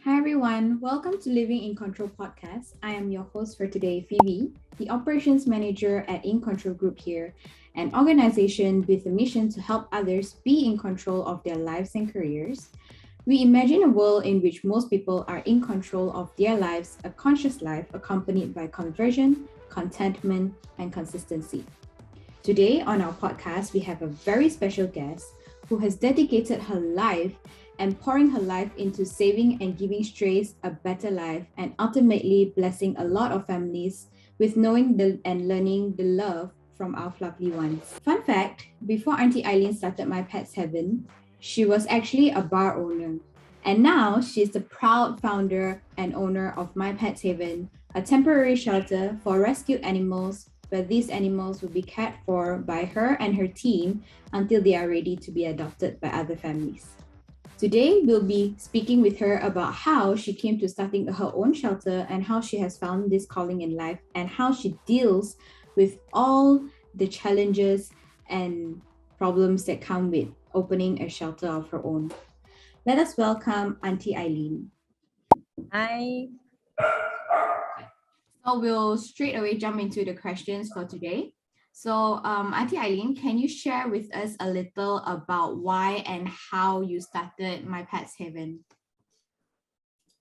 Hi everyone, welcome to Living in Control podcast. I am your host for today, Phoebe, the operations manager at InControl Group here, an organization with a mission to help others be in control of their lives and careers. We imagine a world in which most people are in control of their lives, a conscious life accompanied by conversion, contentment, and consistency. Today on our podcast, we have a very special guest who has dedicated her life and pouring her life into saving and giving strays a better life and ultimately blessing a lot of families with knowing and learning the love from our lovely ones. Fun fact, before Aunty Aileen started MyPetsHaven, she was actually a bar owner. And now she's the proud founder and owner of MyPetsHaven, a temporary shelter for rescued animals where these animals will be cared for by her and her team until they are ready to be adopted by other families. Today, we'll be speaking with her about how she came to starting her own shelter and how she has found this calling in life and how she deals with all the challenges and problems that come with opening a shelter of her own. Let us welcome Aunty Aileen. Hi. So we'll straight away jump into the questions for today. So, Aunty Aileen, can you share with us a little about why and how you started MyPetsHaven?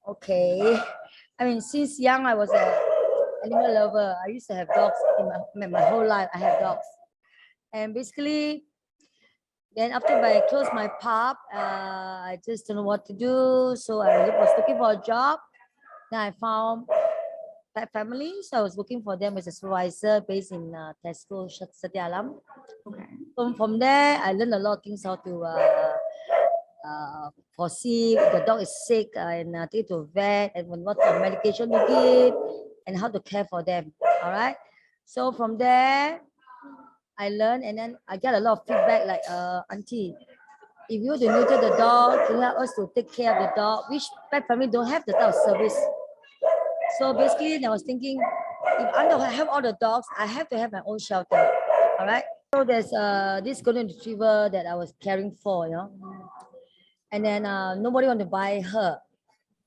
Okay. Since young, I was an animal lover. I used to have dogs in my whole life. I have dogs. And basically, then after I closed my pub, I just don't know what to do. So I was looking for a job. Then I found pet family. So I was looking for them as a supervisor based in Tesco, Setia Alam. Okay. From there, I learned a lot of things how to foresee the dog is sick and take to a vet and what medication to give and how to care for them. All right. So from there, I learned and then I get a lot of feedback like, Auntie, if you want to neuter the dog, you help us to take care of the dog, which pet family don't have the type of service. So basically, I was thinking, if I don't have all the dogs, I have to have my own shelter. All right. So there's this golden retriever that I was caring for, and then nobody want to buy her.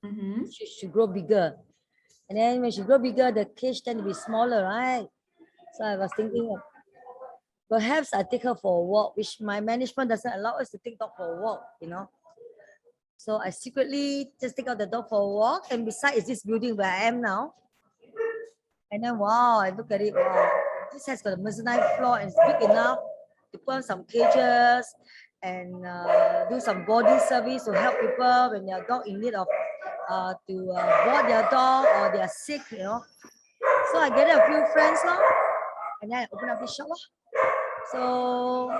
Mm-hmm. She should grow bigger. And then when she grow bigger, the cage tend to be smaller, right? So I was thinking, perhaps I take her for a walk, which my management doesn't allow us to take dog for a walk. So I secretly just take out the dog for a walk. And beside is this building where I am now. And then, wow, I look at it, wow, this has got a mezzanine floor and it's big enough to put on some cages and do some boarding service to help people when their dog in need of to board their dog or they are sick, So I get a few friends now, and then I open up this shop. So,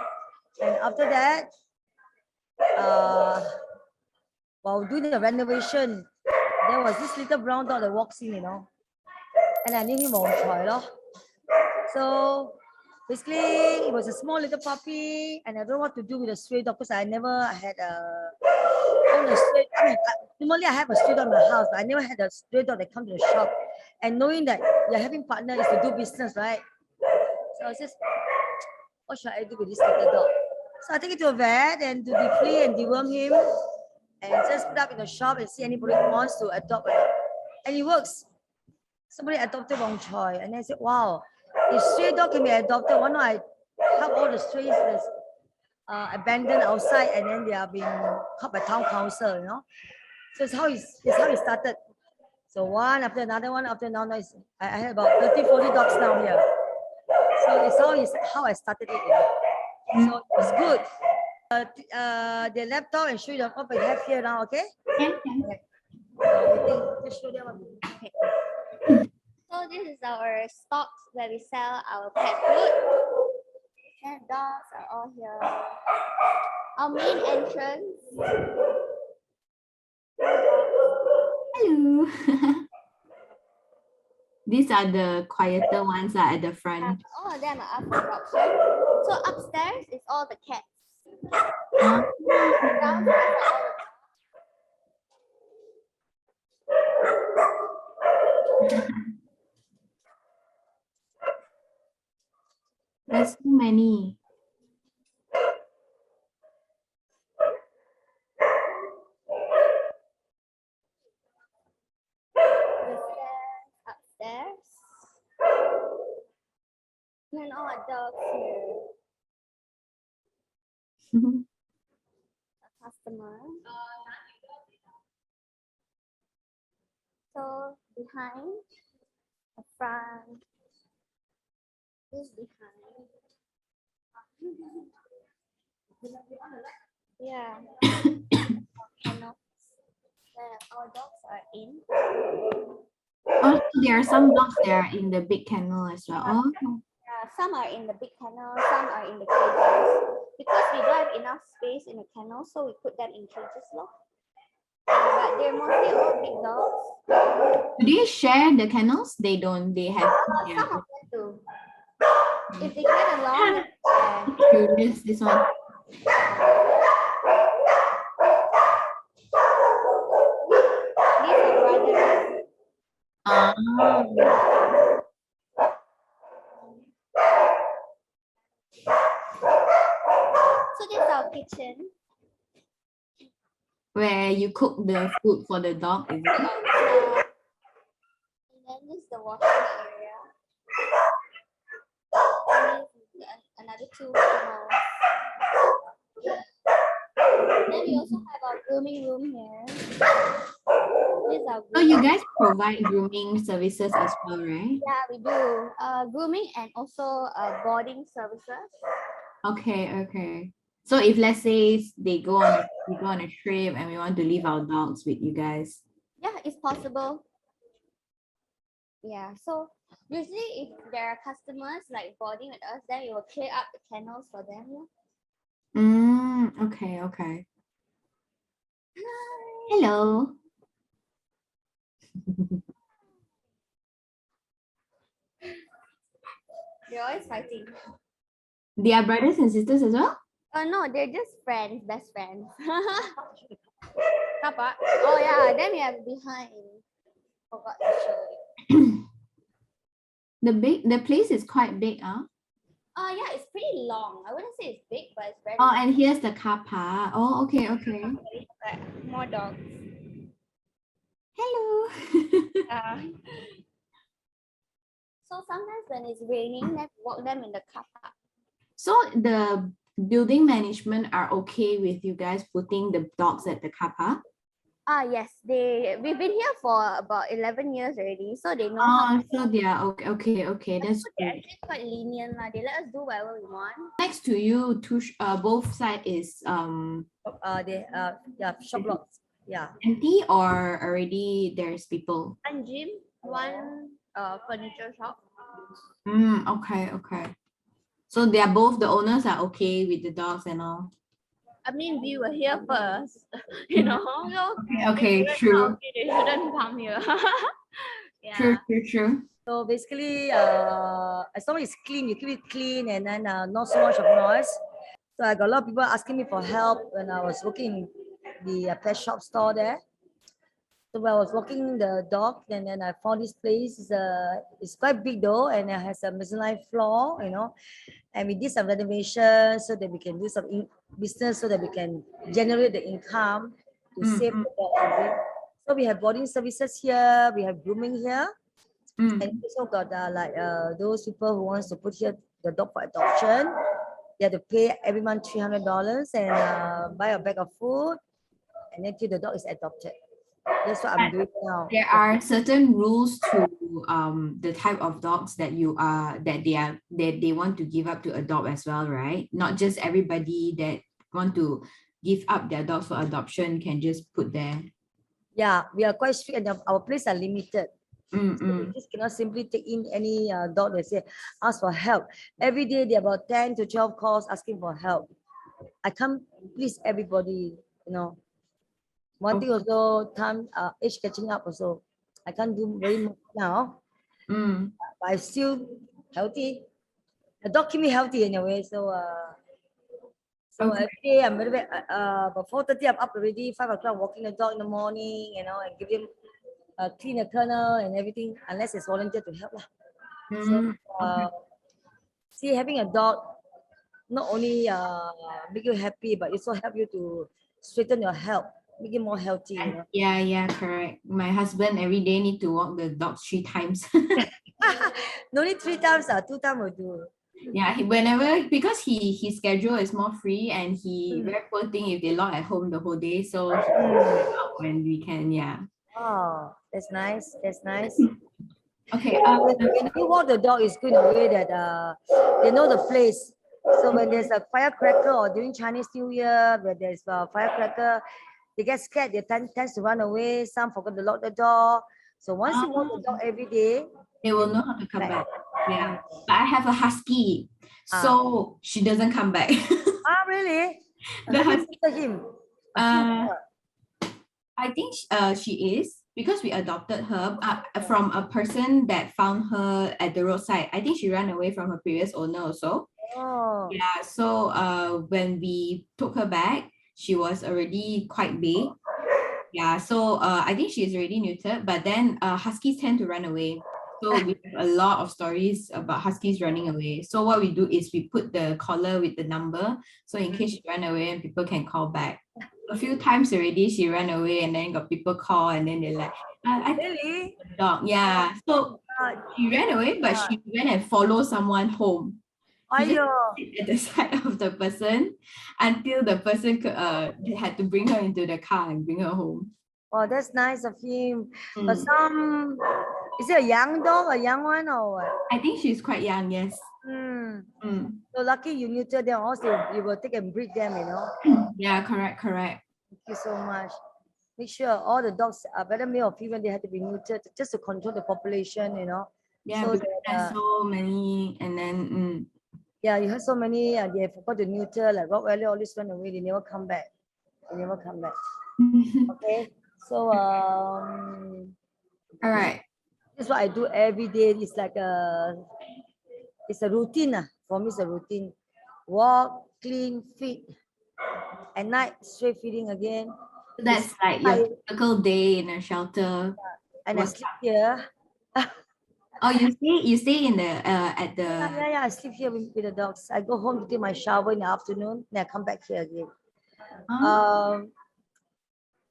and after that, while doing the renovation, there was this little brown dog that walks in, and I named him Choi. So basically, it was a small little puppy, and I don't know what to do with a stray dog because I never had own a stray. Normally I have a stray dog in my house, but I never had a stray dog that come to the shop. And knowing that you're having partner is to do business, right? So I was just, what should I do with this little dog? So I take it to a vet and to deflea and deworm him, and just put up in the shop and see anybody who wants to adopt it. And it works. Somebody adopted Wong Choi, and I said, wow, if stray dog can be adopted, why not I help all the strays that's abandoned outside and then they are being caught by town council, So it's how it started. So one after another, I had about 30, 40 dogs down here. So it's how I started it. So it's good. The laptop and show you what we have here now, okay? Okay. Just show them. Okay. So this is our stocks where we sell our pet food. And dogs are all here. Our main entrance. Hello. These are the quieter ones at the front. All of them are up for adoption. So upstairs is all the cats. Downstairs are all There's so many. more dogs here. A customer. So behind, the front, this behind. Yeah. Kennels where our dogs are in. Oh, so there are some dogs that are in the big kennel as well. Oh, Some are in the big kennel, some are in the cages. Because we don't have enough space in the kennel, so we put them in cages. But they're mostly all big dogs. do they share the kennels? They don't. They have. Some of them do. If they get along, Curious, this one. these are brothers. Ah, So this is our kitchen. where you cook the food for the dog, is it? And then this is the washing area. And then another two kennels. Then we also have our grooming room here. This is our So you guys provide grooming services as well, right? Yeah, we do. Grooming and also boarding services. Okay, okay. So if let's say we go on a trip and we want to leave our dogs with you guys. Yeah, it's possible. Yeah, so usually if there are customers like boarding with us, then we will clear up the kennels for them. Okay, okay. Hello. They're always fighting. They are brothers and sisters as well? No, they're just friends, best friends. Papa. Oh yeah, then we have behind. Forgot to show you. The place is quite big, huh? Yeah, it's pretty long. I wouldn't say it's big, but it's very Oh, long. and here's the car park. Oh, okay, okay. More dogs. Hello. So sometimes when it's raining, let's walk them in the car park. So the building management are okay with you guys putting the dogs at the car park? Yes, we've been here for about 11 years already, so they know Oh, so they are okay, that's they're good. actually quite lenient. They let us do whatever we want. Next to you, both side is shop lots. Yeah. empty or already there's people? One gym, one furniture shop. Okay, okay. So they are both the owners are okay with the dogs and all. I mean, we were here first, you know. So Okay, if true. they're not okay, they shouldn't come here. Yeah. True. So basically, as long as it's clean, you keep it clean, and then not so much of noise. So I got a lot of people asking me for help when I was working in the pet shop store there. So when I was walking the dog, and then I found this place. It's quite big though, and it has a mezzanine floor, and we did some renovation so that we can do some business, so that we can generate the income to save the dog. So we have boarding services here, we have grooming here, and also got those people who wants to put here the dog for adoption. They have to pay every month $300 and buy a bag of food, and then till the dog is adopted. That's what I'm doing now. There are certain rules to the type of dogs that they want to give up to adopt as well, right? Not just everybody that want to give up their dogs for adoption can just put there. Yeah, we are quite strict, and our place are limited. So we just cannot simply take in any dog that say ask for help. Every day there are about 10 to 12 calls asking for help. I can't please everybody, One thing also, time age catching up also. I can't do very much now. But I'm still healthy. The dog keep me healthy anyway. So every day I'm very about 4:30 I'm up already. 5 o'clock walking the dog in the morning, and give him clean the kennel and everything, unless it's volunteer to help lah. So see, having a dog not only make you happy, but also help you to straighten your health, make you more healthy. Yeah, correct. My husband every day need to walk the dog 3 times. No need 3 times, 2 times will do. Yeah, because his schedule is more free and he very poor thing if they lock at home the whole day. So he out when we can, yeah. Oh, that's nice. That's nice. Okay. When you walk the dog, it's good in a way that they know the place. So when there's a firecracker or during Chinese New Year, where there's a firecracker, they get scared. They tends to run away. Some forget to lock the door. So once you walk the dog every day, they will know how to come back. Yeah. But I have a husky, so she doesn't come back. Really? The Have you husky, adopted him? I think she is because we adopted her from a person that found her at the roadside. I think she ran away from her previous owner also. Oh. Yeah, so when we took her back, she was already quite big. Yeah, so I think she is already neutered, but then huskies tend to run away. So we have a lot of stories about huskies running away. So what we do is we put the collar with the number, so in case she ran away and people can call back. A few times already she ran away and then got people call and then they're like, I think Really? it's a dog. Yeah. So she ran away, but she went and followed someone home. He just sit at the side of the person until the person had to bring her into the car and bring her home. Oh, that's nice of him. But is it a young dog, a young one, or what? I think she's quite young, yes. So lucky you neuter them, also you will take and breed them, you know. Yeah, correct. Thank you so much. Make sure all the dogs are whether male or female, they have to be neutered just to control the population, you know. Yeah, so because there's so many, and then yeah, you have so many, they forgot to neuter, like Rottweiler always run away, they never come back. Okay, so all right. this is what I do every day. It's like it's a routine. For me, it's a routine. Walk, clean, feed. At night, straight feeding again. So that's like your typical day in a shelter. And I sleep here. Oh, you stay in the at the Yeah, I sleep here with the dogs. I go home to take my shower in the afternoon, then I come back here again.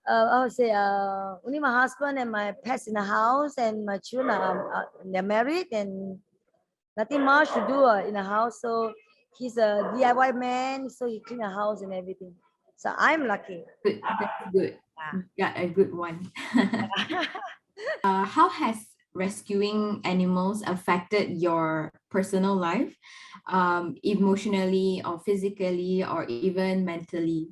I would say only my husband and my pets in the house, and my children they're married and nothing much to do in the house. So he's a DIY man, so he clean the house and everything. So I'm lucky. Good, that's good. Yeah, a good one. How has rescuing animals affected your personal life, emotionally or physically or even mentally?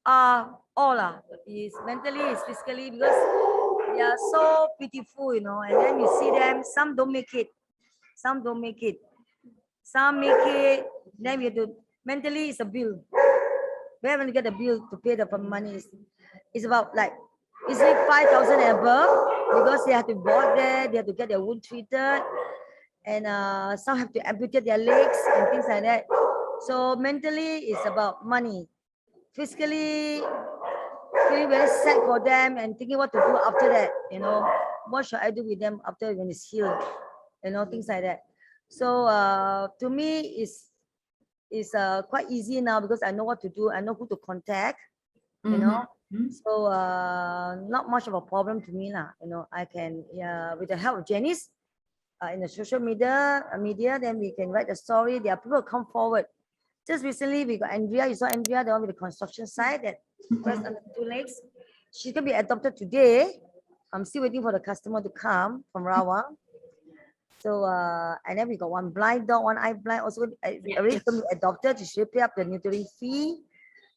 All is mentally, is physically, because they are so beautiful, you know, and then you see them, some don't make it, some make it, then we have to, mentally it's a bill. Where when you get a bill to pay the money, it's about like, it's like 5,000 and above, because they have to board there, they have to get their wound treated, and some have to amputate their legs and things like that. So mentally it's about money. Physically, feeling very sad for them and thinking what to do after that, you know, what should I do with them after when it's healed, you know, things like that. So to me it's quite easy now, because I know what to do, I know who to contact, you know. So not much of a problem to me now, you know. I can, with the help of Janice in the social media, then we can write the story. There are people who come forward. Just recently we got Andrea. You saw Andrea, the one with the construction site that rests on the 2 legs. She's gonna be adopted today. I'm still waiting for the customer to come from Rawa. So and then we got one blind dog, one eye blind, also already going to be adopted. She should pay up the neutering fee.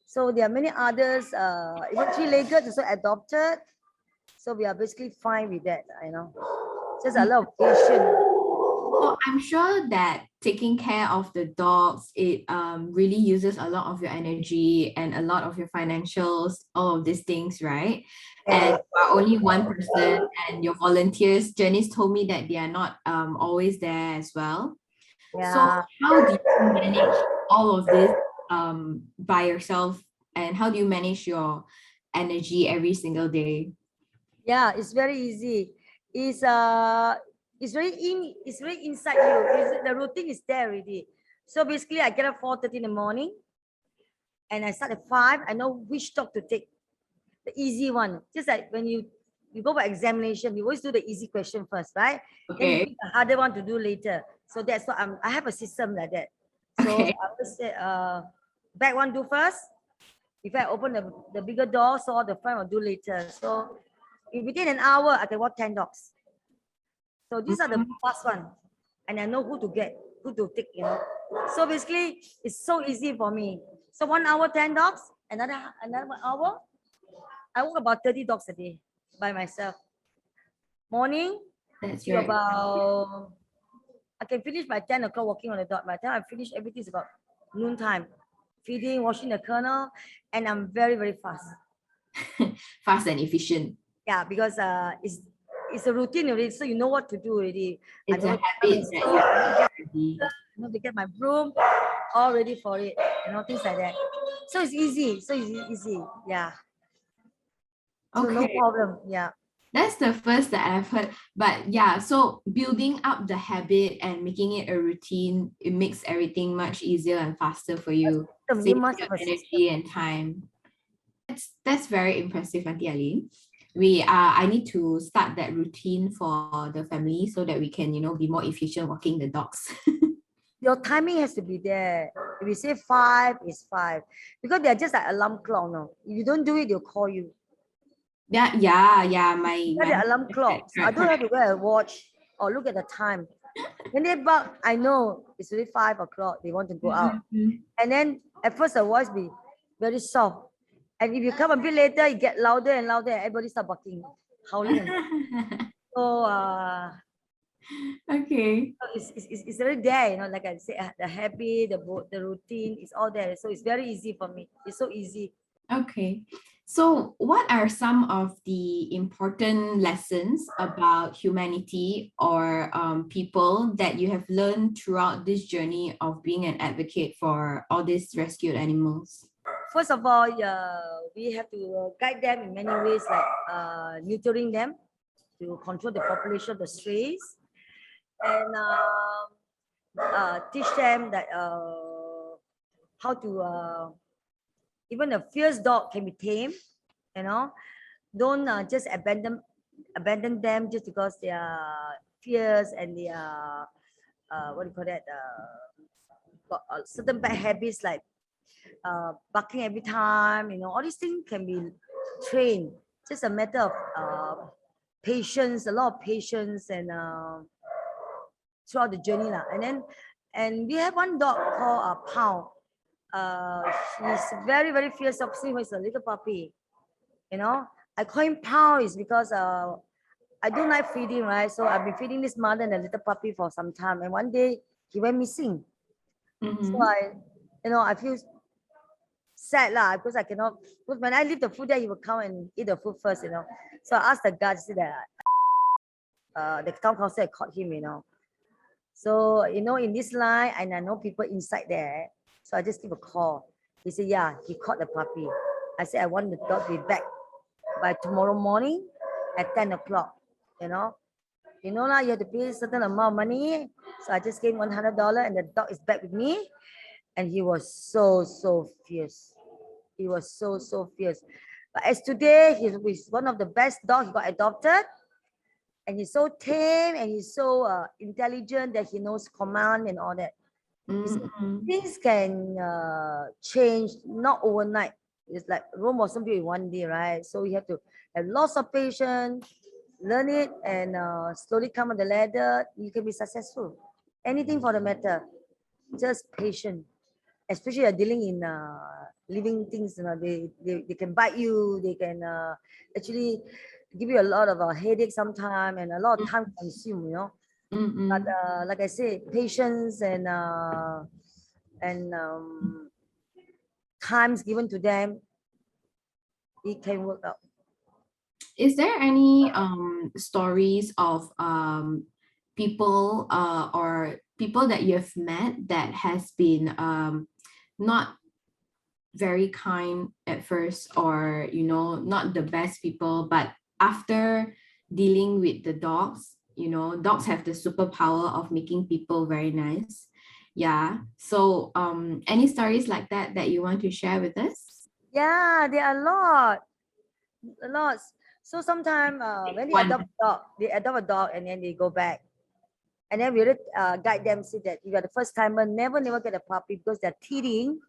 So there are many others, even 3-legged also adopted. So we are basically fine with that, you know. Just a lot of patience. Well, I'm sure that taking care of the dogs, it really uses a lot of your energy and a lot of your financials, all of these things, right? And you are only one person, and your volunteers, Janice told me that they are not always there as well. Yeah. So how do you manage all of this by yourself, and how do you manage your energy every single day? Yeah, it's very easy. It's very inside you. The routine is there already. So basically I get up 4:30 in the morning and I start at 5. I know which dog to take. The easy one. Just like when you go for examination, you always do the easy question first, right? Okay. Then you pick the harder one to do later. So that's what I have a system like that. So Okay. I always say, back one do first. If I open the bigger door, so the front will do later. So within an hour, I can walk 10 dogs. So these are the fast one. And I know who to get, who to take, you know. So basically, it's so easy for me. So 1 hour, 10 dogs, another 1 hour, I walk about 30 dogs a day by myself. Morning That's to right. about, I can finish by 10 o'clock walking on the dog. By the time I finish everything is about noon time. Feeding, washing the kennel, and I'm very, very fast. Fast and efficient. Yeah, because it's a routine already, so you know what to do already. It's I a know habit that you have already. you know, to get my broom all ready for it, you know, things like that. So it's easy. So it's easy. Yeah. So no Okay. problem. Yeah. That's the first that I've heard. But yeah, so building up the habit and making it a routine, it makes everything much easier and faster for you. You Saving must your have a system. energy and time. That's very impressive, Aunty Aileen. I need to start that routine for the family so that we can, be more efficient walking the dogs. Your timing has to be there. If you say 5, it's 5. Because they're just like alarm clock, no. If you don't do it, they'll call you. Yeah, my The alarm clock. So I don't have to wear a watch or look at the time. When they bark, I know it's already 5 o'clock. They want to go out. And then at first the voice be very soft. And if you come a bit later, it get louder and louder, and everybody start barking, howling. So Okay. it's already there, you know, like I said, the habit, the routine is all there. So it's very easy for me. It's so easy. Okay. So, what are some of the important lessons about humanity or people that you have learned throughout this journey of being an advocate for all these rescued animals? First of all, we have to guide them in many ways, like neutering them to control the population of the strays, and teach them that how to even a fierce dog can be tamed. You know, don't just abandon them just because they are fierce and they are what do you call that? Got certain bad habits like barking every time. You know, all these things can be trained. Just a matter of patience, a lot of patience, and throughout the journey lah. And we have one dog called Pound. He's very, very fierce. Obviously, he's a little puppy. You know, I call him Pound is because I don't like feeding, right? So I've been feeding this mother and a little puppy for some time. And one day he went missing. So I feel sad lah because I cannot. Because when I leave the food there, he will come and eat the food first. You know, so I asked the guards that the town council had caught him. You know, so in this line, and I know people inside there. So I just give a call. He said, yeah, he caught the puppy. I said, I want the dog to be back by tomorrow morning at 10 o'clock. You know lah, you have to pay a certain amount of money. So I just gave him $100 and the dog is back with me. And he was so fierce. He was so fierce. But as today, he's one of the best dogs. He got adopted. And he's so tame and he's so intelligent that he knows command and all that. Things can change, not overnight. It's like Rome wasn't built in one day, right? So you have to have lots of patience, learn it, and slowly come on the ladder. You can be successful. Anything for the matter, just patient. Especially you're dealing in living things, they can bite you. They can actually give you a lot of headache sometimes and a lot of time consumed. But like I say, patience and times given to them, it can work out. Is there any stories of people or people that you have met that has been not very kind at first, or not the best people, but after dealing with the dogs, dogs have the superpower of making people very nice? Yeah. So any stories like that you want to share with us? Yeah, there are a lot. So sometimes when they adopt a dog and then they go back. And then we would guide them, say that you are the first timer, never get a puppy because they're teething.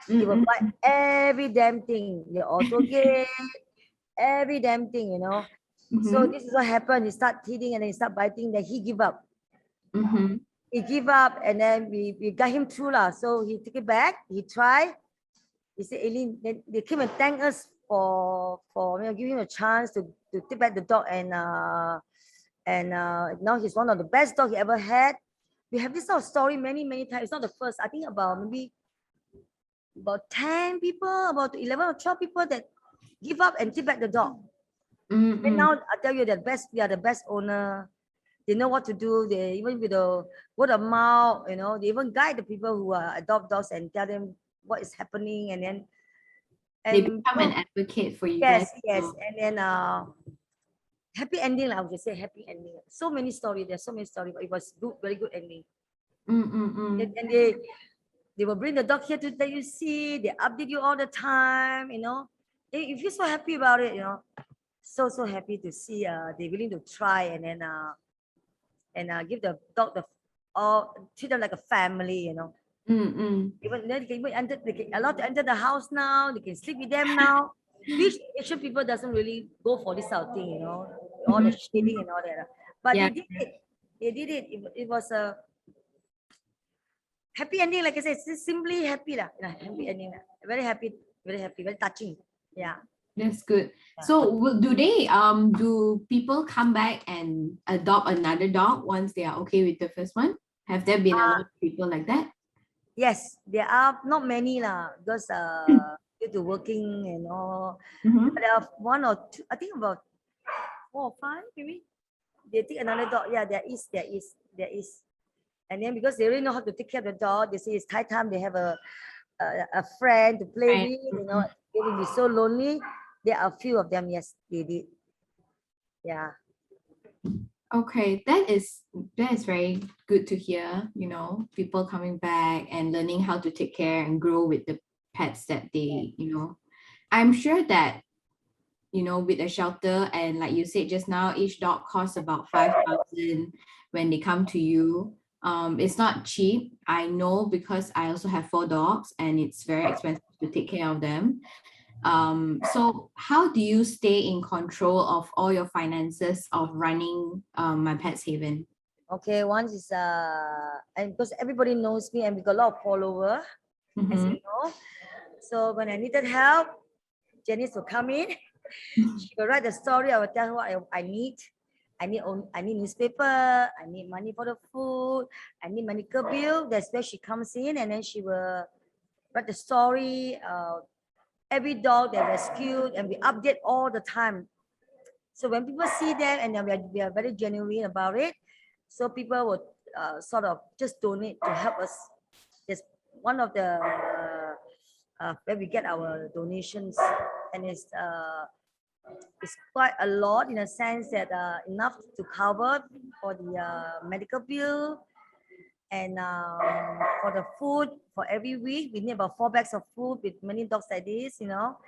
They will buy every damn thing, the auto gate, every damn thing, you know. So this is what happened. He start teething and then he start biting. Then he give up. He give up, and then we got him through lah. So he took it back. He tried. He said, Aileen, they came and thank us for giving him a chance to take back the dog, and now he's one of the best dog he ever had. We have this sort of story many times. It's not the first. I think maybe about 10 people, about 11 or 12 people that give up and take back the dog. And now I tell you, we are the best owner. They know what to do. They even with the word of mouth, you know, they even guide the people who adopt dogs and tell them what is happening, and then they become an advocate for you guys. Yes. And then happy ending, I would say happy ending. So many stories. There's so many stories, but it was good, very good ending. And they will bring the dog here to let you see. They update you all the time, you know. You feel so happy about it, you know. So happy to see they're willing to try, and then give the dog treat them like a family, you know. Even then they can allowed to enter the house now. They can sleep with them now. Which Asian people doesn't really go for this sort of thing, you know, all the shading and all that. But they did it. They did it. It was a happy ending, like I said. It's simply happy lah. Happy ending. Very happy, very touching. Yeah. That's good. So do people come back and adopt another dog once they are okay with the first one? Have there been a lot of people like that? Yes, there are not many lah, because due to working and all. But there are one or two, I think about 4 or 5 maybe. They take another dog. Yeah, there is. And then because they really know how to take care of the dog, they say it's high time they have a friend to play with. You know, they will be so lonely. There are a few of them. Yes, they did. Yeah. Okay, that is very good to hear, you know, people coming back and learning how to take care and grow with the pets that they, you know. I'm sure that, you know, with a shelter, and like you said just now, each dog costs about 5,000 when they come to you. It's not cheap. I know, because I also have 4 dogs and it's very expensive to take care of them. So how do you stay in control of all your finances of running MyPetsHaven? Okay, one is and because everybody knows me and we got a lot of followers, as you know. So when I needed help, Janice will come in. She will write the story. I will tell her what I need. I need newspaper. I need money for the food. I need medical bill. That's where she comes in, and then she will write the story. Every dog they rescued, and we update all the time. So when people see them, and then we are very genuine about it, so people would sort of just donate to help us. There's one of the where we get our donations, and it's quite a lot, in a sense that enough to cover for the medical bill, and for the food. For every week we need about 4 bags of food with many dogs like this, you know.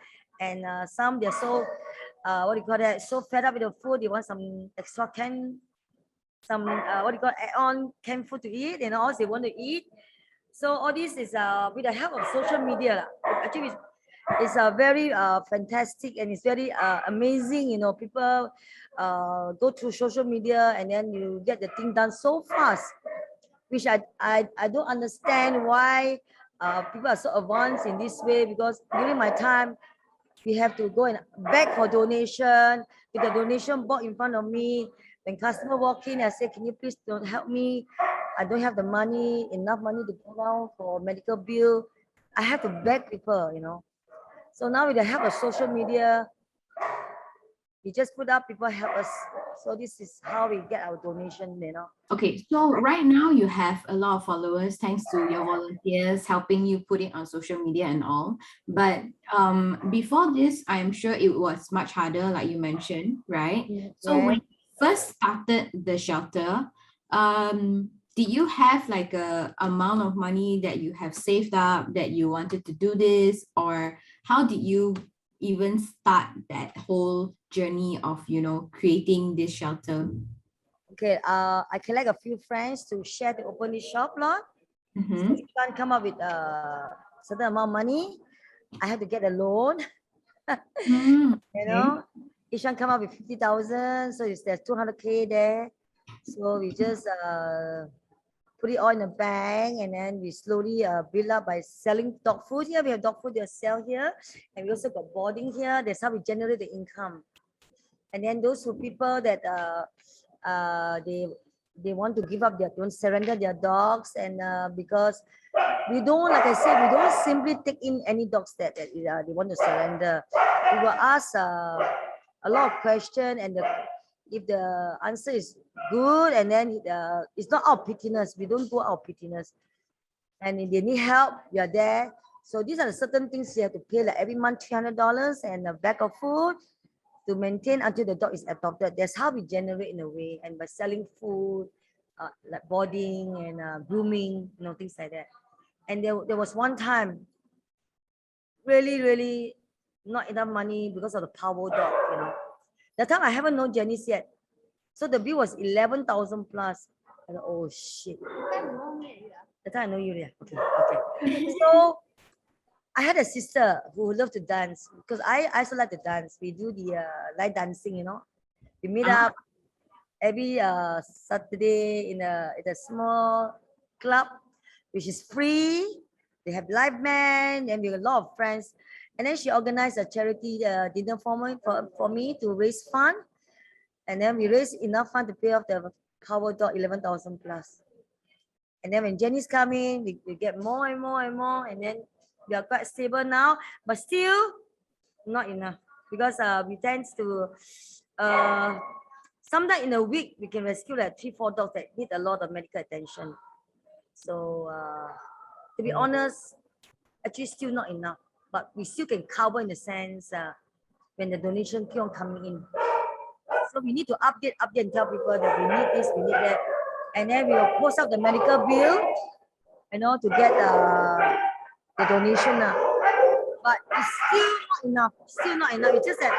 And some they're so so fed up with the food, they want some extra some add-on canned food to eat, and all they want to eat. So all this is with the help of social media. Actually it's very fantastic, and it's very amazing, you know. People go through social media, and then you get the thing done so fast, which I don't understand why people are so advanced in this way. Because during my time, we have to go and beg for donation with the donation box in front of me. When customer walk in, I say, can you please don't help me? I don't have the money, enough money to go down for medical bill. I have to beg people, you know. So now with the help of social media, we just put up, people help us. So this is how we get our donation, you know. Okay, so right now you have a lot of followers thanks to your volunteers helping you put it on social media and all. But before this, I'm sure it was much harder, like you mentioned, right? So when you first started the shelter, did you have like a amount of money that you have saved up that you wanted to do this, or how did you even start that whole journey of, you know, creating this shelter? okay, I collect a few friends to share to open this shop, Lord. So Mhm. each one come up with a certain amount of money. I have to get a loan, Mm, you okay. know. Each one come up with 50,000, so there's 200K there. So we just put it all in the bank, and then we slowly build up by selling dog food here. We have dog food to sell here, and we also got boarding here. That's how we generate the income. And then those who people that they want to give up their, don't surrender their dogs, and because we don't, like I said, we don't simply take in any dogs that they want to surrender. We will ask a lot of questions, and if the answer is good, and then it's not out of pittiness, we don't go out of pittiness. And if they need help, we are there. So these are the certain things you have to pay, like every month $300 and a bag of food to maintain until the dog is adopted. That's how we generate in a way, and by selling food, like boarding and grooming, things like that. And there was one time, really not enough money because of the power dog, That time I haven't known Janice yet. So the bill was 11,000 plus. And oh shit. That time I know you, yeah. Okay. So I had a sister who loved to dance, because I also like to dance. We do the light dancing, We meet Ah. up every Saturday in a small club, which is free. They have live band, and we have a lot of friends. And then she organized a charity dinner for me to raise fund. And then we raised enough fund to pay off the power dog 11,000 plus. And then when Jenny's coming, we get more and more and more. And then we are quite stable now, but still not enough, because we tend to sometimes in a week we can rescue like 3-4 dogs that need a lot of medical attention. So to be honest, actually still not enough, but we still can cover in the sense when the donation keep on coming in. So we need to update and tell people that we need this, we need that, and then we will post up the medical bill, to get the donation now. But it's still not enough. It's just that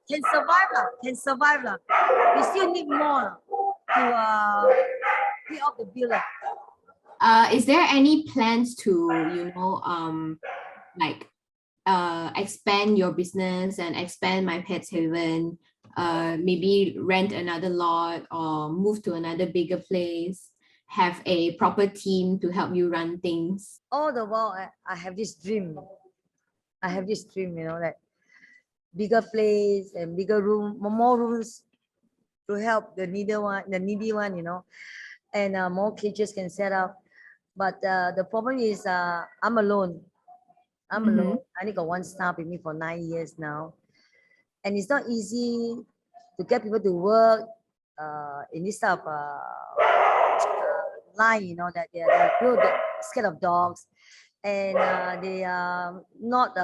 can survive lah. We still need more to pay off the bill lah. Is there any plans to, like expand your business and expand MyPetsHaven? Maybe rent another lot or move to another bigger place, have a proper team to help you run things? All the while, I have this dream. That bigger place and bigger room, more rooms to help the needy one, and more cages can set up. But the problem is I'm alone. I only got one staff with me for 9 years now. And it's not easy to get people to work in this type of line, that they're scared of dogs, and they are not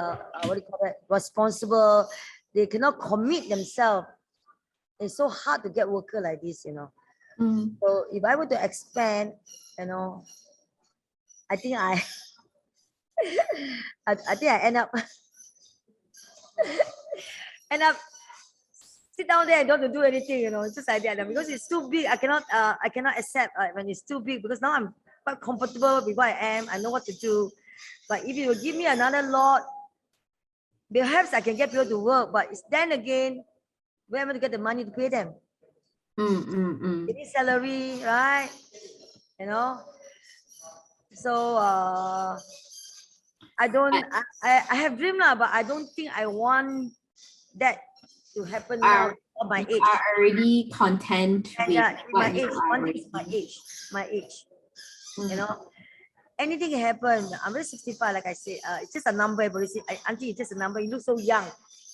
responsible. They cannot commit themselves. It's so hard to get worker like this, So if I were to expand, I think I think I end up sit down there and don't have to do anything, just like that. Because it's too big, I cannot accept when it's too big, because now I'm quite comfortable with what I am. I know what to do. But if you will give me another lot, perhaps I can get people to work. But then again, where am I to get the money to pay them? Any salary, right? So I don't. I have dream lah, but I don't think I want that to happen now at my age. You are already content with my age. One is my age. Anything can happen. I'm really 65, like I said. It's just a number. Everybody say, Auntie, it's just a number. You look so young.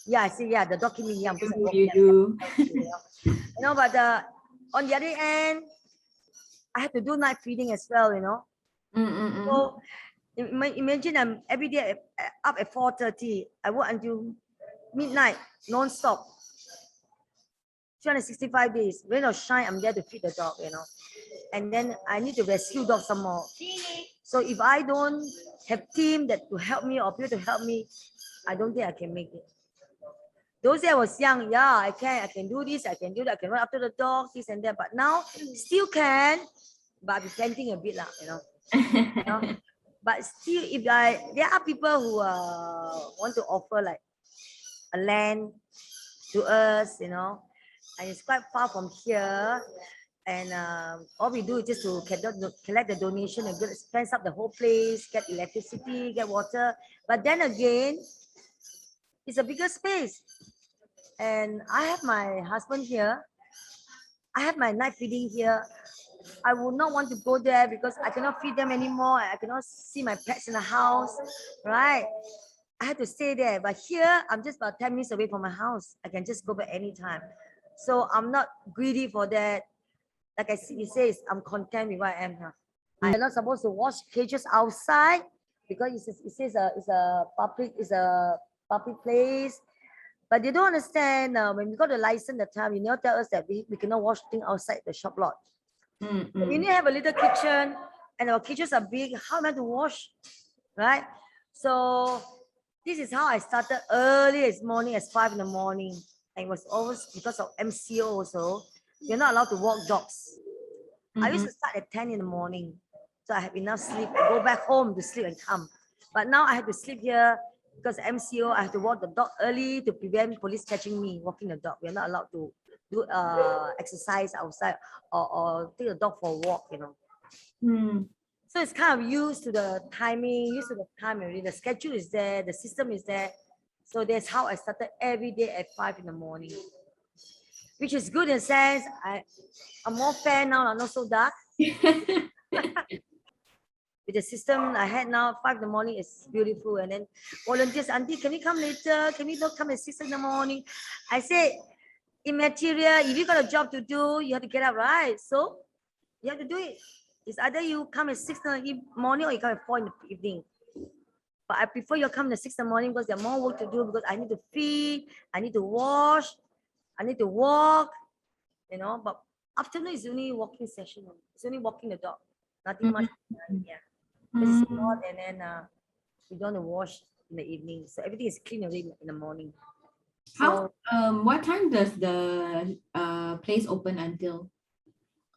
Yeah, I say, yeah, the dog keep me young. You do. But on the other end, I have to do night feeding as well, So imagine I'm every day up at 4:30. I work until midnight, non-stop. 365 days. Rain or shine, I'm there to feed the dog, And then I need to rescue dogs some more. So if I don't have team that to help me or people to help me, I don't think I can make it. Those days I was young, yeah, I can do this, I can do that, I can run after the dog, this and that. But now still can, but I'm repenting a bit lah, you know. You know? But still, if there are people who want to offer like a land to us, you know, and it's quite far from here. And all we do is just to collect the donation and fence up the whole place, get electricity, get water. But then again, it's a bigger space. And I have my husband here. I have my night feeding here. I would not want to go there because I cannot feed them anymore. I cannot see my pets in the house, right? I had to stay there. But here, I'm just about 10 minutes away from my house. I can just go back anytime. So I'm not greedy for that. Like he says, I'm content with what I am here. I'm not supposed to wash cages outside because it says it's a public place. But they don't understand when we got the license the time, you never tell us that we cannot wash things outside the shop lot. We need to have a little kitchen and our kitchens are big. How am I to wash? Right? So this is how I started early this morning as 5 in the morning. And it was always because of MCO also. You're not allowed to walk dogs. I used to start at 10 in the morning. So I have enough sleep. I go back home to sleep and come. But now I have to sleep here because MCO, I have to walk the dog early to prevent police catching me walking the dog. We're not allowed to do exercise outside or take the dog for a walk, you know. So it's kind of used to the timing, used to the time already. The schedule is there, the system is there. So that's how I started every day at 5 in the morning. Which is good in a sense. I'm more fair now, I'm not so dark. With the system I had now, 5 in the morning is beautiful. And then volunteers, Auntie, can you come later? Can you not come at 6 in the morning? I say, immaterial, if you got a job to do, you have to get up, right? So you have to do it. It's either you come at 6 in the morning or you come at 4 in the evening. But I prefer you come at 6 in the morning because there's more work to do because I need to feed, I need to wash, I need to walk, you know. But afternoon is only walking session. It's only walking the dog. Nothing much. Yeah. It's hot and then we don't want to wash in the evening. So everything is clean already in the morning. How what time does the place open until?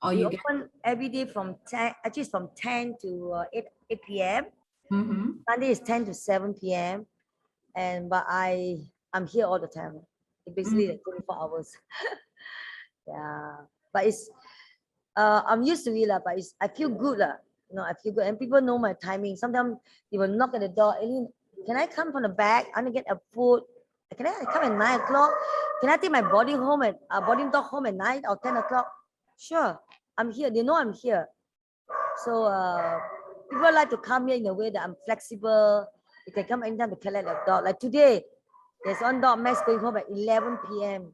Or we you open every day from 10, actually it's from 10 to 8 p.m. Sunday is 10 to 7 p.m. But I'm here all the time. It's basically like 24 hours. Yeah. But it's I'm used to it, but I feel good. You know, I feel good. And people know my timing. Sometimes they will knock at the door. Aileen, can I come from the back? I want to get a food. Can I come at 9 o'clock? Can I take my boarding dog home at 9 or 10 o'clock? Sure, I'm here. They know I'm here. So people like to come here in a way that I'm flexible. You can come anytime to collect a dog. Like today, there's one dog, Max, going home at 11 p.m.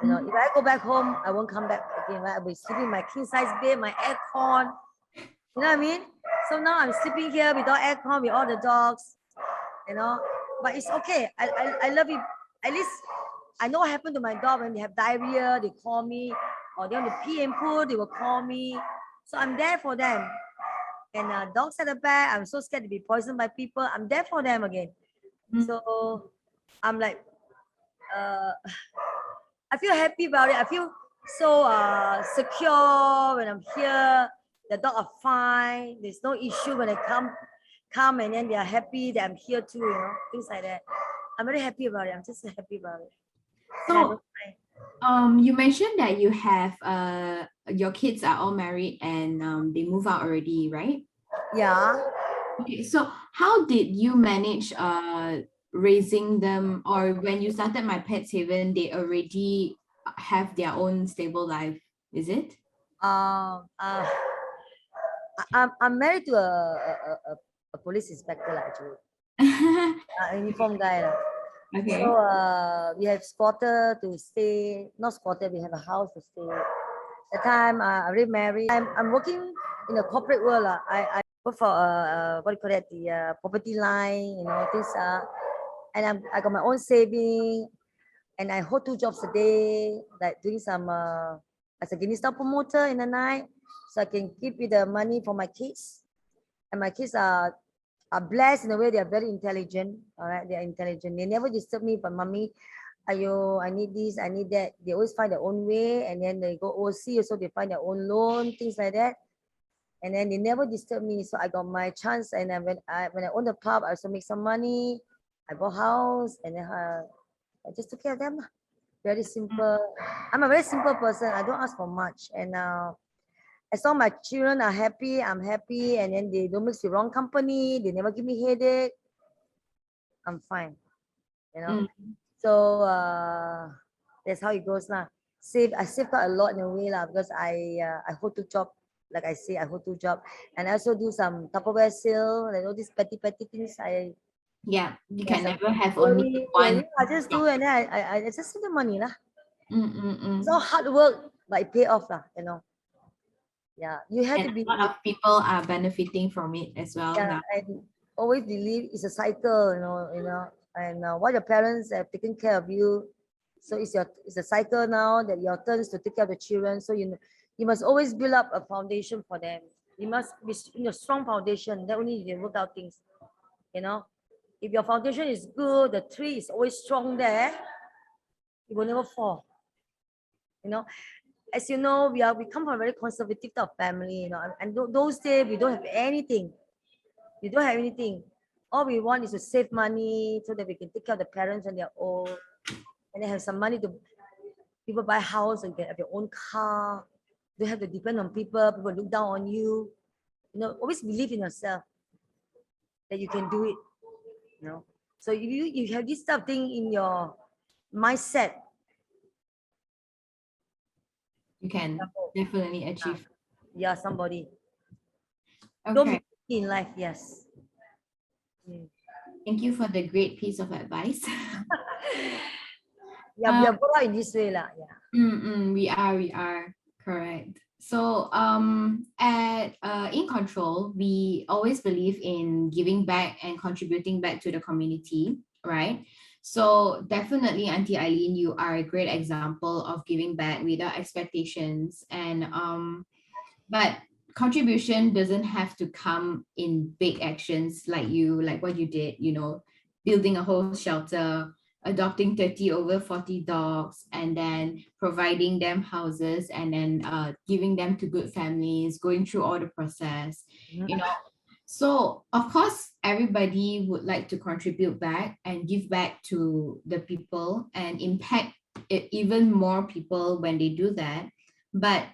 You know, if I go back home, I won't come back again, right? I'll be sleeping in my king size bed, my aircon. You know what I mean? So now I'm sleeping here without aircon, with all the dogs, you know. But it's okay. I love it. At least I know what happened to my dog when they have diarrhea, they call me, or they want to pee and poo, they will call me. So I'm there for them. And dogs at the back, I'm so scared to be poisoned by people. I'm there for them again. So I'm like, I feel happy about it. I feel so secure when I'm here. The dog are fine. There's no issue when they come and then they are happy that I'm here too, you know, things like that. I'm very happy about it. I'm just happy about it. So, you mentioned that you have your kids are all married and they move out already, right? Yeah. Okay, so how did you manage raising them, or when you started MyPetsHaven, they already have their own stable life, is it? I'm married to a police inspector actually. A uniform guy. Okay. So we have squatter to stay, not squatter, we have a house to stay. At the time I already married. I'm working in the corporate world. I work for what do you call that, the property line, you know, things and I got my own saving, and I hold 2 jobs a day, like doing some as a Guinness Star promoter in the night, so I can keep with the money for my kids. And my kids are blessed in a way. They are very intelligent. All right, they are intelligent. They never disturb me, but mommy, Ayo, I need this, I need that. They always find their own way, and then they go overseas, so they find their own loan, things like that. And then they never disturb me, so I got my chance. And then when I own the pub, I also make some money. I bought house, and then I just took care of them. Very simple. I'm a very simple person. I don't ask for much, and as long as my children are happy, I'm happy, and then they don't mix with wrong company. They never give me headache. I'm fine. You know. So that's how it goes now. I saved quite a lot in a way lah, because I hold two job, like I say, I hold two job, and I also do some Tupperware sale, like all these petty things. Yeah, you Yes, can never have only one. I just do, and then I just save the money lah. It's all And hard work, but it pay off lah, you know. Yeah, you have to be. a lot of people are benefiting from it as well Yeah, now. and always believe it's a cycle, and what your parents have taken care of you. So it's a cycle now that your turn is to take care of the children. So you must always build up a foundation for them. You must be in a strong foundation. That only you can work out things. You know, if your foundation is good, the tree is always strong there. It will never fall. You know, as you know, we come from a very conservative type of family. You know, and those days we don't have anything. We don't have anything. All we want is to save money so that we can take care of the parents when they're old, and they have some money to people buy house and get your own car. Don't have to depend on people. People look down on you. You know, always believe in yourself that you can do it. You know, so if you have this type of thing in your mindset, You can definitely achieve. yeah, somebody. Don't Okay. be in life, yes. Thank you for the great piece of advice. Yeah, we are brought up in this way lah. Yeah. We are correct. So at InControl, we always believe in giving back and contributing back to the community, right? So definitely, Aunty Aileen, you are a great example of giving back without expectations. And but contribution doesn't have to come in big actions like what you did, building a whole shelter, adopting 30 over 40 dogs, and then providing them houses, and then giving them to good families, going through all the process, So of course, everybody would like to contribute back and give back to the people and impact even more people when they do that. But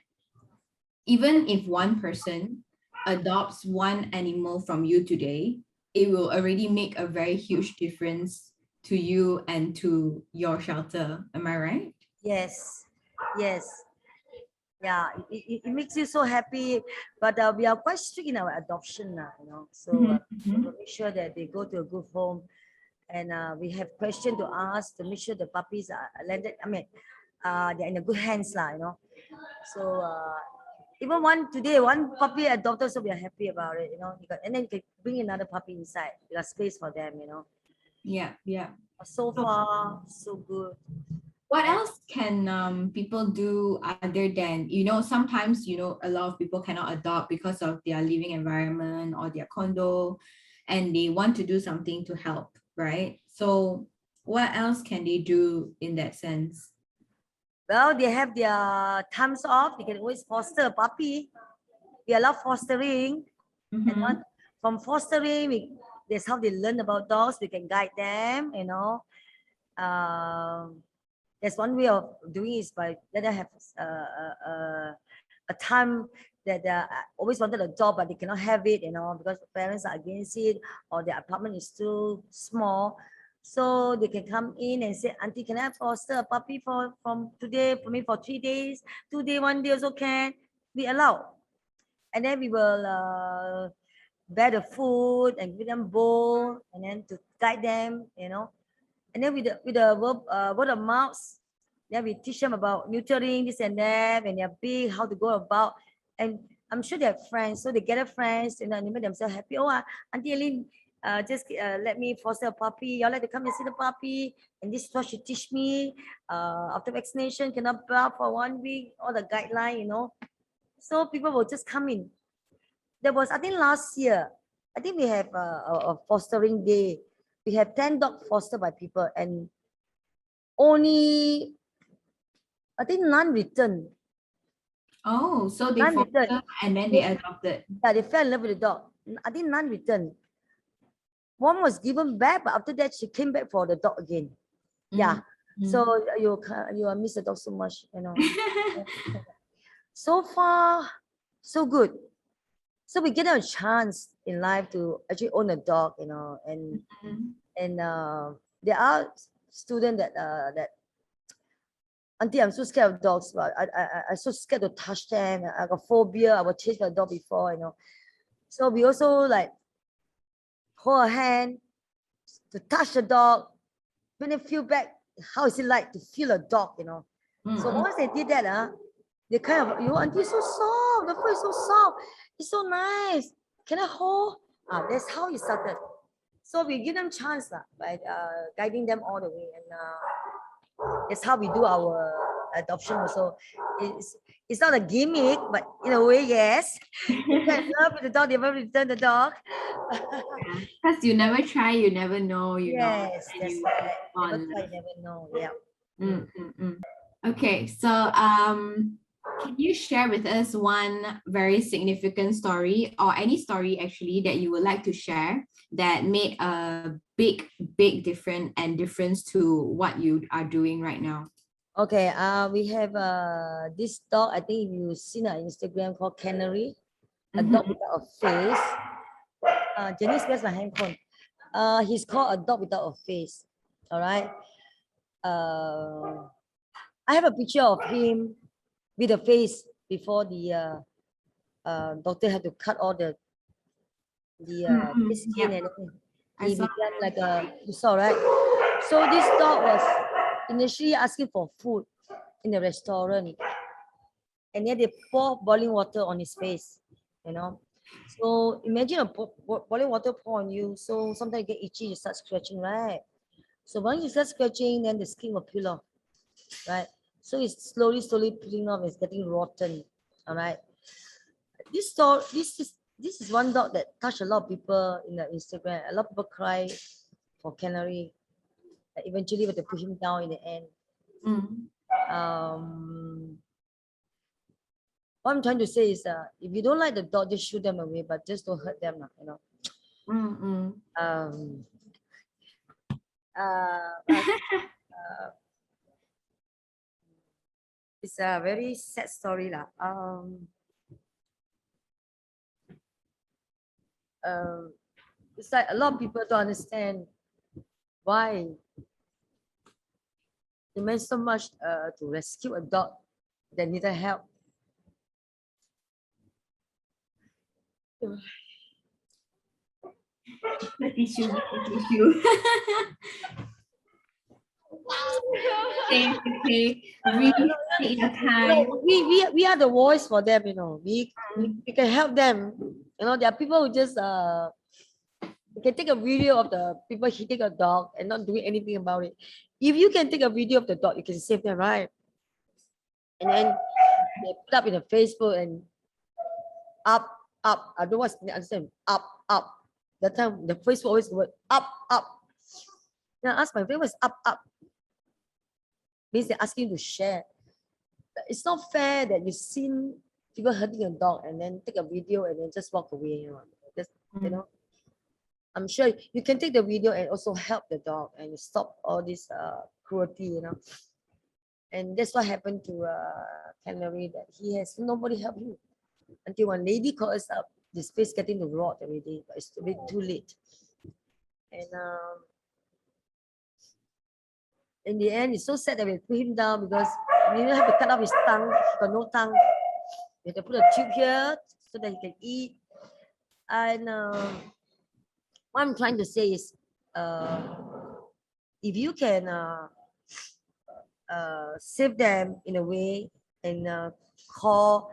even if one person adopts one animal from you today, it will already make a very huge difference to you and to your shelter. Am I right? Yes. Yeah, it makes you so happy. But we are quite strict in our adoption now, So we'll make sure that they go to a good home, and we have questions to ask to make sure the puppies are landed. I mean, they're in a good hands, So even one puppy adopted, so we are happy about it, and then you can bring another puppy inside. We got space for them, Yeah. So far, so good. What else can people do other than, sometimes, a lot of people cannot adopt because of their living environment or their condo, and they want to do something to help, right? So what else can they do in that sense? Well, they have their times off. They can always foster a puppy. We allow fostering. And from fostering, that's how they learn about dogs. We can guide them, There's one way of doing is by let them have a time that they always wanted a dog, but they cannot have it, because the parents are against it, or their apartment is too small. So they can come in and say, Auntie, can I foster a puppy from today for me for 3 days? 2 days, 1 day also can. We allow. And then we will buy the food and give them bowl, and then to guide them, And then with the word of mouth, then we teach them about neutering, this and that, when they're big, how to go about. And I'm sure they have friends, so they gather friends, and they make themselves happy. Oh, Auntie Aileen, just let me foster a puppy. Y'all like to come and see the puppy. And this is what she teach me. After vaccination, cannot bark for 1 week, all the guideline, So people will just come in. There was, I think last year, I think we have a fostering day. We have 10 dogs fostered by people, and only, I think none returned. Oh, so they None fostered returned. and then they adopted. Yeah, they fell in love with the dog. I think none returned. One was given back, but after that she came back for the dog again. Yeah. So you miss the dog so much, you know. So far, so good. So we get a chance in life to actually own a dog, you know, and there are students that Auntie, I'm so scared of dogs, but I so scared to touch them. I got phobia. I will chase my dog before, you know. So we also like hold a hand to touch the dog, when they feel back, how is it like to feel a dog, you know. So once they did that, they kind of, Auntie, so soft, the fur is so soft, it's so nice. Can I hold? That's how it started. So we give them chance by guiding them all the way, and that's how we do our adoption also. It's not a gimmick, but in a way, yes. You can love with the dog, they will return the dog. Because you never try, you never know, you know. Yes, that's right. Never try, never know. Yeah. Okay, so can you share with us one very significant story, or any story actually, that you would like to share that made a big difference to what you are doing right now? Okay, we have this dog, I think you've seen on Instagram, called Canary, a dog without a face. Janice, where's my handphone? He's called a dog without a face. All right. I have a picture of him with a face before the doctor had to cut all the his skin, and he became like you saw, right? So this dog was initially asking for food in the restaurant, and then they pour boiling water on his face, you know. So imagine a boiling water pour on you, so sometimes you get itchy, you start scratching, right? So once you start scratching, then the skin will peel off, right? So it's slowly peeling off. It's getting rotten. All right. This is one dog that touched a lot of people in the Instagram. A lot of people cry for Canary. Eventually, we had to put him down in the end. What I'm trying to say is, if you don't like the dog, just shoot them away, but just don't hurt them, you know. It's a very sad story, lah. It's like a lot of people don't understand why it meant so much to rescue a dog that needed help. Tissue. Okay. Really take your time. We are the voice for them, you know. We can help them. You know, there are people who just you can take a video of the people hitting a dog and not doing anything about it. If you can take a video of the dog, you can save them, right? And then they put up in the Facebook and up. I don't understand. Up. That time the Facebook always the word up. Then I ask my friend, what's up? Means they're asking you to share. It's not fair that you've seen people hurting a dog and then take a video and then just walk away. You know, just, you know. I'm sure you can take the video and also help the dog and stop all this cruelty, you know. And that's what happened to Canary, that he has nobody help him until one lady called us up. This face getting to rot already, but it's a bit too late. And in the end, it's so sad that we put him down because we have to cut off his tongue. He got no tongue. We have to put a tube here so that he can eat. And what I'm trying to say is, if you can save them in a way and call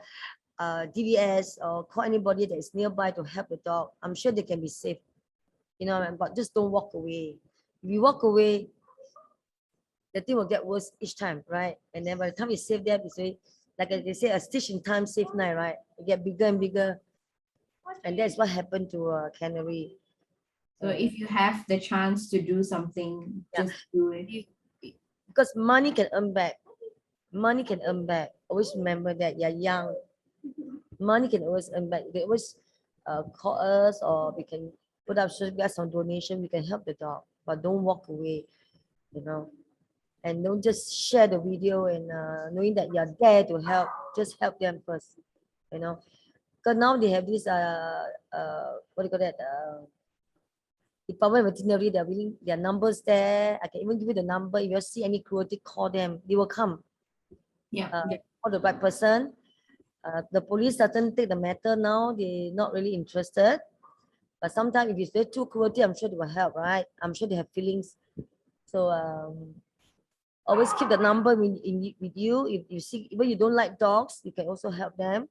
DVS or call anybody that is nearby to help the dog, I'm sure they can be saved. You know, but just don't walk away. If you walk away, the thing will get worse each time, right? And then by the time you save them, it's very, like they say, a stitch in time save nine, right? It get bigger and bigger. And that's what happened to Canary. So if you have the chance to do something, just do it. because money can earn back. Money can earn back. Always remember that you're young. Money can always earn back. They always call us, or we can put up some donation. We can help the dog, but don't walk away, you know. And don't just share the video and knowing that you're there to help. Just help them first, you know. Because now they have this what do you call that? Department of Veterinary. They're willing, their numbers there. I can even give you the number. If you see any cruelty, call them. They will come. Call the right person. The police doesn't take the matter now. They're not really interested. But sometimes if it's very too cruelty, I'm sure they will help, right? I'm sure they have feelings. So always keep the number with you. If you see, even you don't like dogs, you can also help them.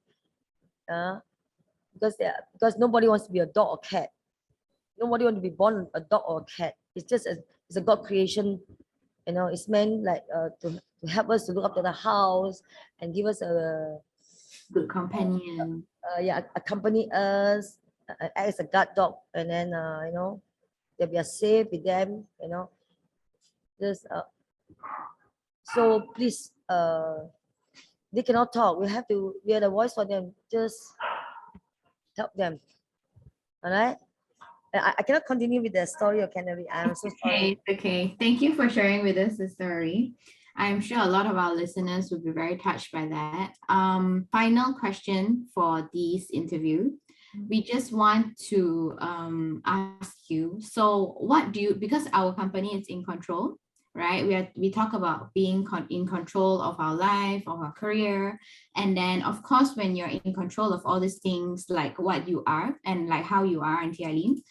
Because nobody wants to be a dog or cat. Nobody wants to be born a dog or a cat. It's just it's a God creation. You know, it's meant like to help us to look after the house and give us a good companion. Accompany us, act as a guard dog, and then you know, that we are safe with them. You know, just so please, they cannot talk. We are the voice for them. Just help them. All right. I cannot continue with the story of Canary. I'm so sorry. Okay. Thank you for sharing with us the story. I'm sure a lot of our listeners will be very touched by that. Final question for this interview. We just want to ask you, so what do you, because our company is InControl, right? We talk about being in control of our life, of our career. And then of course, when you're in control of all these things, like what you are and like how you are, Aunty Aileen,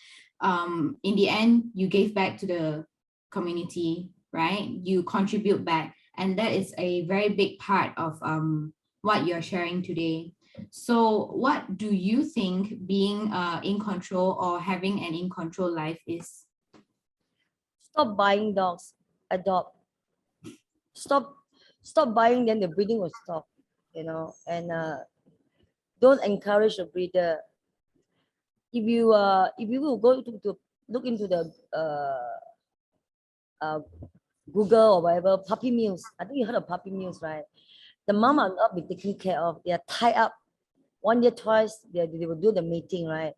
in the end, you gave back to the community, right? You contribute back. And that is a very big part of what you're sharing today. So what do you think being in control or having an in control life is? Stop buying dogs. Adopt. Stop buying, then the breeding will stop, you know. And don't encourage a breeder. If you will go to look into the Google or whatever, puppy mills. I think you heard of puppy mills, right? The mom are not be taken care of. They are tied up 1 year, twice. They will do the mating, right?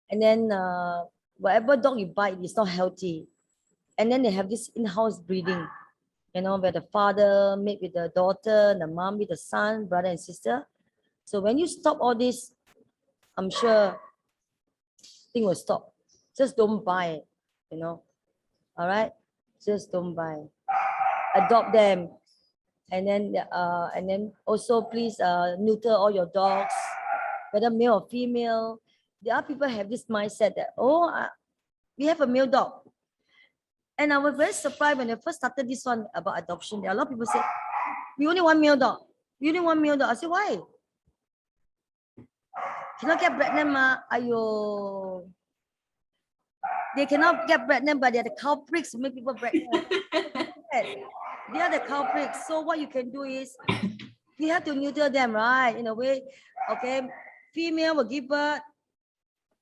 And then whatever dog you buy is not healthy. And then they have this in-house breeding, you know, where the father mate with the daughter, the mom with the son, brother and sister. So when you stop all this, I'm sure thing will stop. Just don't buy it, you know. All right, just don't buy. Adopt them, and then also please neuter all your dogs, whether male or female. There are people have this mindset that we have a male dog. And I was very surprised when I first started this one about adoption. There are a lot of people say, we only want male dog. We only want male dog. I said, why? Cannot get pregnant, ma. Ayo. They cannot get pregnant, but they're the culprits to make people pregnant. They are the culprits. So what you can do is, you have to neuter them, right? In a way, okay, female will give birth.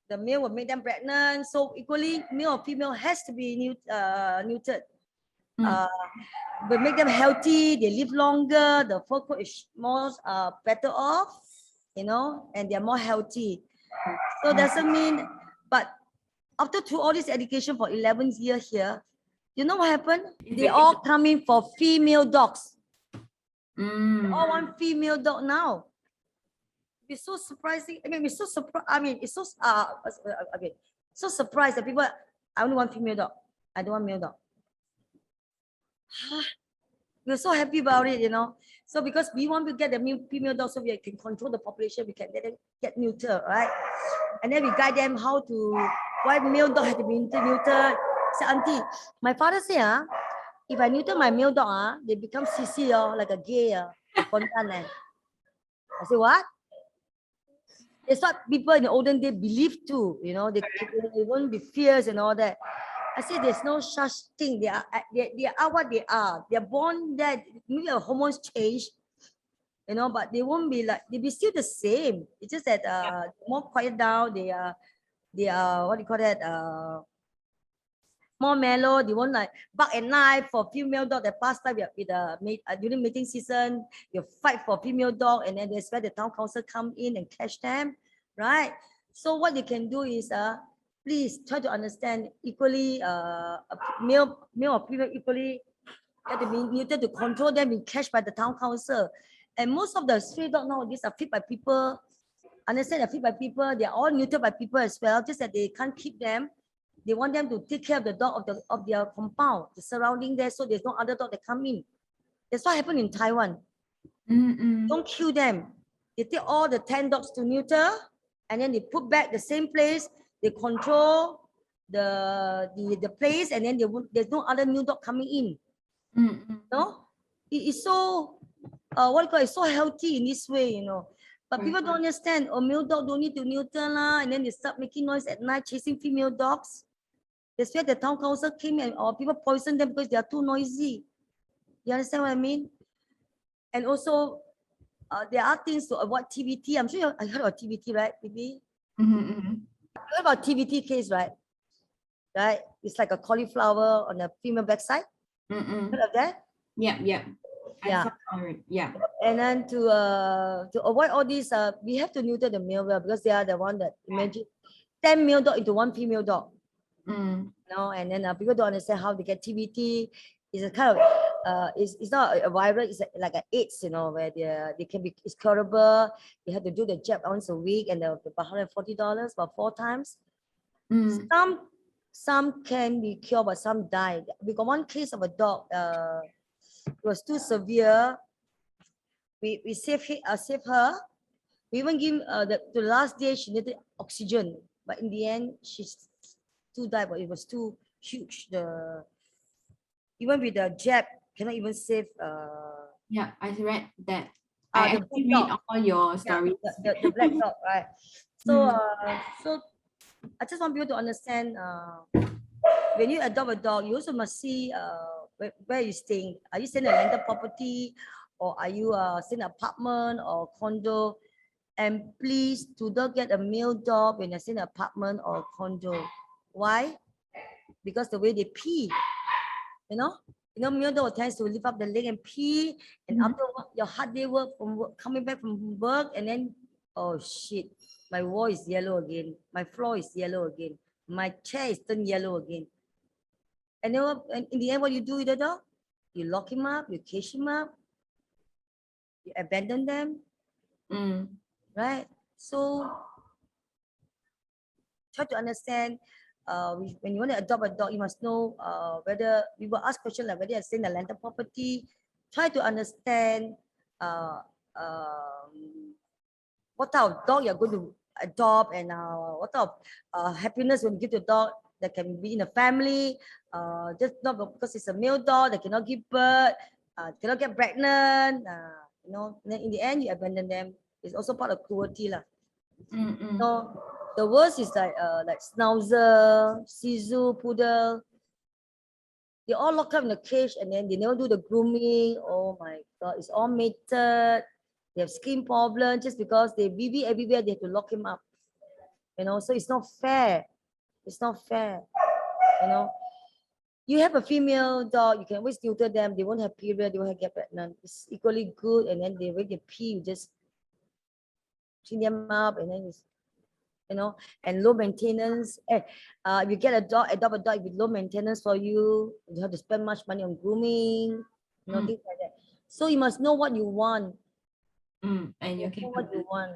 The male will make them pregnant. So equally, male or female has to be neutered. Will make them healthy. They live longer. The fur coat is more better off, you know, and they're more healthy. So doesn't mean, but after all this education for 11 years here, you know what happened? They all coming for female dogs. They all want female dog now. It's so surprising. I mean, it's so surprised. I mean, it's so so surprised that people. I only want female dog. I don't want male dog. We're so happy about it, you know. So because we want to get the female dog, so we can control the population. We can let them get neutered, right? And then we guide them how to. Why male dog have to be neutered? Say, auntie, my father say, if I neuter my male dog, they become sissy, like a gay, I say, what? It's what people in the olden days believed too, you know, they won't be fierce and all that. I say there's no such thing. They are what they are. They're born that maybe their hormones change, you know, but they won't be like, they'll be still the same. It's just that more quiet down. They are what do you call that? more mellow. They won't like bark at night for female dog. The past time with during mating season, you fight for female dog, and then that's where the town council come in and catch them, right? So what they can do is please try to understand equally male or female equally have to be neutered to control them, being catched by the town council. And most of the stray dogs nowadays are fed by people. Understand they're fed by people. They're all neutered by people as well. Just that they can't keep them. They want them to take care of the dog of their compound, the surrounding there, so there's no other dog that come in. That's what happened in Taiwan. Don't kill them. They take all the 10 dogs to neuter, and then they put back the same place. They control the place, and then there's no other new dog coming in. No, it is so it's so healthy in this way, you know. But people don't understand. Oh, male dog don't need to neuter lah, and then they start making noise at night, chasing female dogs. That's where the town council came and people poison them because they are too noisy. You understand what I mean? And also, there are things to avoid TBT. I'm sure I heard about TBT, right, baby? You heard about TBT case, right? Right? It's like a cauliflower on the female backside. Heard of that? Yeah. Yeah. Yeah. And then to avoid all these, we have to neuter the male well because they are the one that imagine 10 male dog into 1 female dog. You know, and then people don't understand how they get TBT. It's a kind of it's not a virus. It's like an AIDS, you know, where they can be, it's curable. You have to do the jab once a week, and the $140 about 4 times. Some can be cured, but some died. We got one case of a dog. It was too severe. We saved her. We even give the last day she needed oxygen, but in the end she's too died. But it was too huge. Even with the jab, cannot even save. Yeah, I read that. I actually read all your stories. Yeah, the black dog, right? So so I just want people to understand. When you adopt a dog, you also must see where you're staying. Are you staying in a landed property, or are you staying in an apartment or condo? And please do not get a male dog when you're staying in an apartment or condo. Why? Because the way they pee, you know, male dog tends to lift up the leg and pee, and after your hard day work from work, coming back from work, and then oh shit, my wall is yellow again, my floor is yellow again, my chair is turned yellow again. And then in the end, what you do with the dog? You lock him up, you cage him up, you abandon them, right? So try to understand. When you want to adopt a dog, you must know whether we will ask questions like whether you're staying in a landed property. Try to understand what type of dog you're going to adopt, and what type of happiness when you give the dog that can be in a family. Just not because it's a male dog that cannot give birth, cannot get pregnant. You know, then in the end you abandon them. It's also part of cruelty, lah. So the worst is like Schnauzer, Shih Tzu, Poodle. They all locked up in a cage, and then they never do the grooming. Oh my God, it's all mated. They have skin problems just because they BB everywhere. They have to lock him up. You know, so it's not fair. It's not fair. You know, you have a female dog, you can always neuter them. They won't have period. They won't get pregnant. It's equally good. And then when they pee, you just clean them up, and then it's, you know, and low maintenance. If you get a dog, adopt a dog with low maintenance for you, you have to spend much money on grooming, you know, things like that. So you must know what you want. And you know what you want.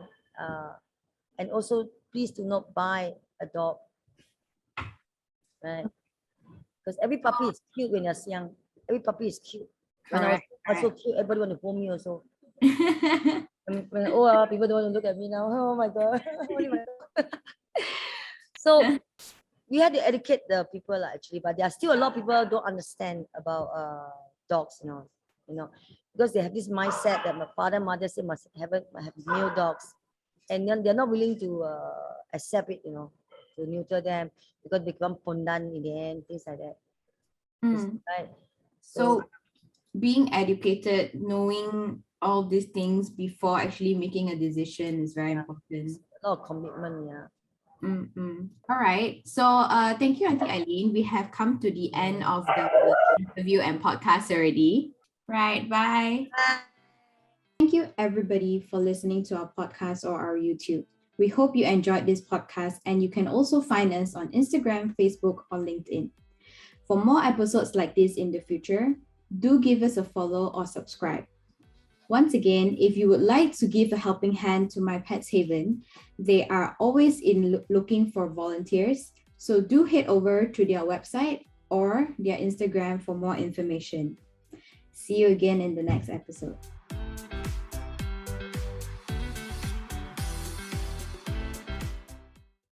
And also, please do not buy a dog. Right? Because every puppy is cute when you're young. Every puppy is cute. When I was also cute, everybody want to hold me also. When people don't want to look at me now. Oh my God. So we had to educate the people actually, but there are still a lot of people who don't understand about dogs, you know, because they have this mindset that my father, mother say must have male dogs, and then they're not willing to accept it, you know, to neuter them because they become pondan in the end, things like that. Right. So being educated, knowing all these things before actually making a decision is very important. A lot of commitment, yeah. All right. So thank you, Aunty Aileen. We have come to the end of the interview and podcast already. Right. Bye. Thank you, everybody, for listening to our podcast or our YouTube. We hope you enjoyed this podcast, and you can also find us on Instagram, Facebook, or LinkedIn. For more episodes like this in the future, do give us a follow or subscribe. Once again, if you would like to give a helping hand to MyPetsHaven, they are always looking for volunteers. So do head over to their website or their Instagram for more information. See you again in the next episode.